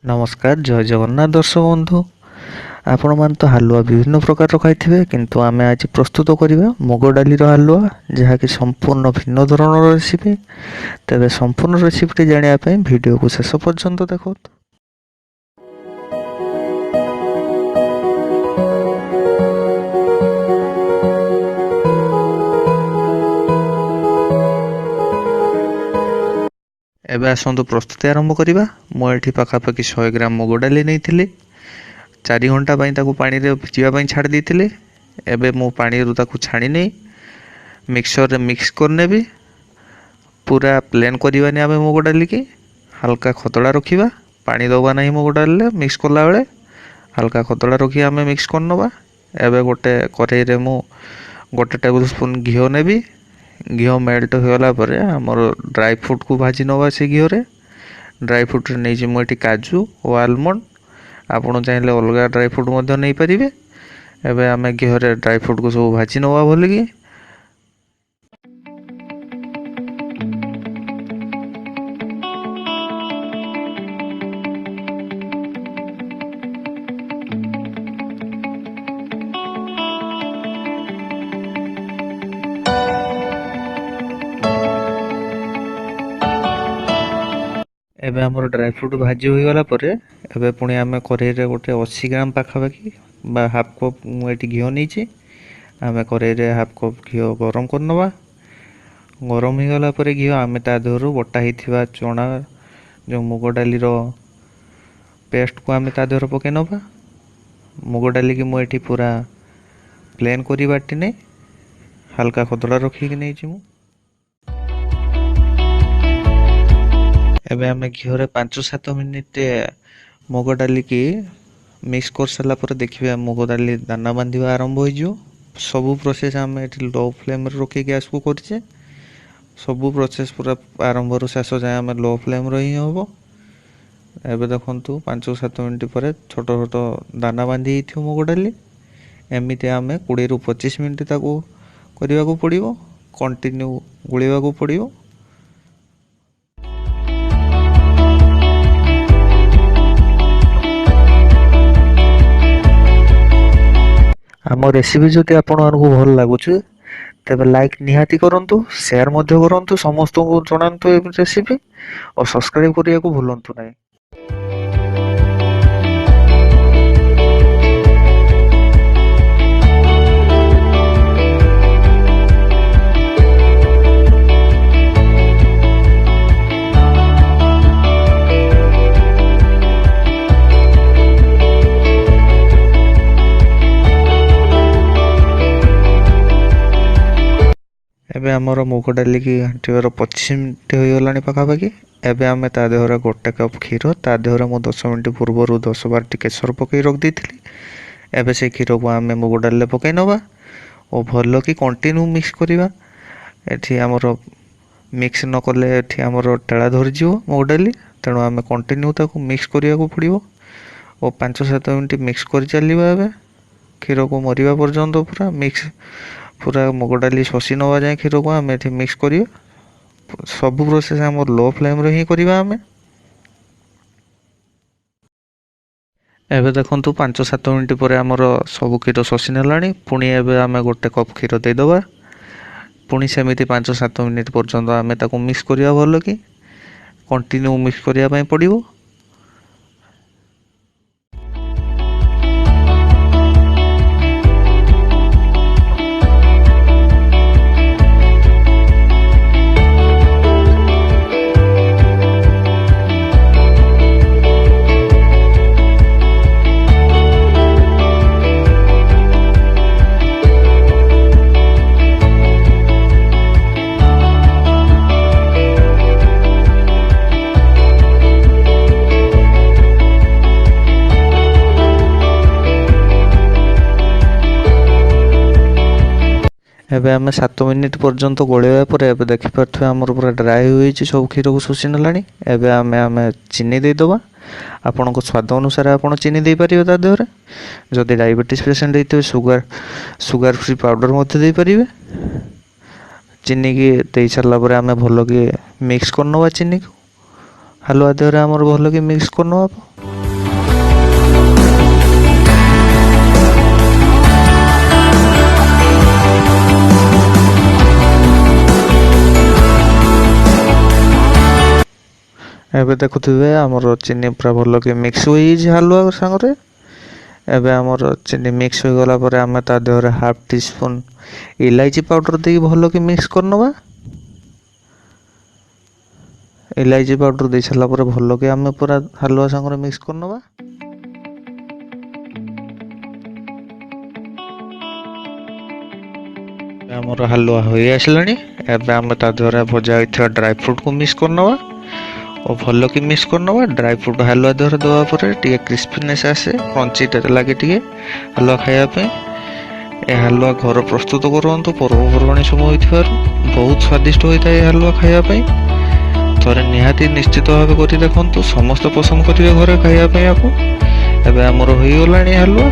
नमस्कार जय जगन्नाथ दर्शक बंधु आपण मान तो हालुआ विभिन्न प्रकार खाइथिबे किंतु आमे आज प्रस्तुत करिबा मुग डाली रो हालुआ जहा कि संपूर्ण भिन्न धरणर रेसिपी। तेबे संपूर्ण रेसिपी जानिया पय वीडियो को शेष पर्यंत देखो। एबे आसंतु प्रस्तुति आरंभ करिबा। मो एठी पाखापाखि 100 ग्राम मुग डाली नहीं 4 घंटा पानी रे भिजिबा पई छाड़ देथिले। एबे मो पानी रु ताकू छाणी नहीं मिक्सर रे मिक्स करने भी पूरा प्लेन करवानी। आम मुग डाली की हल्का खतड़ा रखा पानी दबा नहीं मुग डाली मिक्स कला बेले हल्का खतड़ा रखी आम मिक्स करनवा। एबे गोटे कढ़ई रे मु गोटे टेबल स्पून घी नेबी। घी मेल्ट होगला पर आमर ड्राई फ्रूट को भाजी नवा से घी रे। ड्राई फ्रूट नहीं मुझे काजू और आलमंड आपड़ चाहिए अलग ड्राई फ्रूट नहीं पारे। एबे आम घी रे ड्राई फ्रूट को सब भाजी नवा भलिकी। एबे हमर ड्राई फ्रूट भाजी हो गला परे एबे पुणी आम कढ़ई रे गोटे 80 ग्राम पाखापाखि बा हाफ कप मुझे घी नहीं आम कढ़ई रे हाफ कप घी गरम करनवा। गरम हो गला परे घी आम ता देहरु बटा ही चना जो मुग डाली रो पेस्ट को आम ता देहर पके नवा। मुग डाली की मुझे पूरा प्लेन करी बाटी नहीं हल्का खदड़ा रखी नहीं मु। एबे आम घी रे 5-7 मिनिट मुग डाली की मिक्स कर सारा पर देखिए मुग डाली दाना बांधा आरंभ हो। सबू प्रोसेस आम लो फ्लेम रखी गैस को करचे। सबू प्रोसेस पूरा आरंभ रू शेष जाए आम लो फ्लेम ही हम। एबे देखंतु 5-7 मिनिट पर छोट छोट दाना बांधी मुग डाली एमती आम 20-25 मिनिट ताको करने को पड़ो कंटिन्यू गुड़ा को पड़ो। आम रेसिपी जदि आपण मानकु भल लागुछि तेबे लाइक निहाती करंतु शेयर मध्य करंतु समस्त को जणांतु ए रेसिपी और सब्सक्राइब करिया को भूलंतु नाही। एबे आमर मुग डाली की घाटीबार 25 मिनिट हो गला पाखापाखि। एबे आम ता देहर गोटे कप क्षीर ता देहर मु 10 मिनिट पूर्व 10-12 केसर पकई रख देथिली। एबे से क्षीर को आम मुग डाली पकई नवा और भल कि कंटिन्यू मिक्स करवा। एठी आमर मिक्स न कले एठी आमर टेला धरी जीव मुग डाली तेणु आम कंटिन्यू ताको मिक्स करिया को पड़िबो और 5-7 मिनिट मिक्स कर चलिबा। एबे क्षीर को मरिबा पर्यंत पूरा मिक्स पूरा मुग डाली शशि नवा जाए क्षीर को आम ये मिक्स करिए। सब प्रोसेस आम लो फ्लेम रे ही करिबा आम। एबे देखंतु 5-7 मिनिट पर आमर सब क्षीर शशि नेलानी। पुणी एबे आम गोटे कप क्षीर देदबा पुणी सेमिति 5-7 मिनिट पर्यंत आम ताको मिक्स करिया भल कि कंटिन्यू मिक्स करिया पई पड़िबो। एबे आम 7 मिनिट पर्यंत गोलेवा पर एबे देखि पारथु हमर पूरा ड्राई होई छि सब क्षीर को शोषि नलानी। एबे आम चीनी दे दबा आपण को स्वाद अनुसार आपण चीनी दे परिबे ता देहरे। जदि डायबिटीज पेशेंट होइते सुगर फ्री पाउडर मते दे परिबे। चीनी की दे सारा पर आम भल कि मिक्स करनवा चीनी को ହାଲୁଆ ଦେହରେ ଆମର ଭଲ କି ମିକ୍ସ କରିନେବା। ଏବେ ଦେଖୁଥିବେ ଆମର ଚିନି ପୁରା ଭଲ କି ମିକ୍ସ ହୋଇଯାଇଛି ହାଲୁଆ ସାଙ୍ଗରେ। ଏବେ ଆମର ଚିନି ମିକ୍ସ ହୋଇଗଲା ପରେ ଆମେ ତା ଦେହରେ ହାଫ୍ ଟି ସ୍ପୁନ୍ ଇଲାଇଚି ପାଉଡ଼ର ଦେଇକି ଭଲ କି ମିକ୍ସ କରିନେବା। ଇଲାଇଚି ପାଉଡ଼ର ଦେଇ ସାରିଲା ପରେ ଭଲ କି ଆମେ ପୁରା ହାଲୁଆ ସାଙ୍ଗରେ ମିକ୍ସ କରିନେବା। ଆମର ହାଲୁଆ ହୋଇ ଆସିଲାଣି। ଏବେ ଆମେ ତା ଦେହରେ ଭଜା ହୋଇଥିବା ଡ୍ରାଏ ଫ୍ରୁଟ୍କୁ ମିକ୍ସ କରିନେବା ଓ ଭଲ କି ମିକ୍ସ କରିନେବା। ଡ୍ରାଏ ଫ୍ରୁଟ୍ ହାଲୁଆ ଦେହରେ ଦେବା ପରେ ଟିକେ କ୍ରିସ୍ପିନେସ୍ ଆସେ, କ୍ରଞ୍ଚିଟା ଲାଗେ ଟିକେ ହାଲୁଆ ଖାଇବା ପାଇଁ। ଏ ହାଲୁଆ ଘର ପ୍ରସ୍ତୁତ କରନ୍ତୁ ପର୍ବପର୍ବାଣି ସମୟ ହୋଇଥିବାରୁ। ବହୁତ ସ୍ୱାଦିଷ୍ଟ ହୋଇଥାଏ ଏ ହାଲୁଆ ଖାଇବା ପାଇଁ। ଥରେ ନିହାତି ନିଶ୍ଚିତ ଭାବେ କରି ଦେଖନ୍ତୁ, ସମସ୍ତେ ପସନ୍ଦ କରିବେ ଘରେ ଖାଇବା ପାଇଁ ଆକୁ। ଏବେ ଆମର ହୋଇଗଲାଣି ହାଲୁଆ।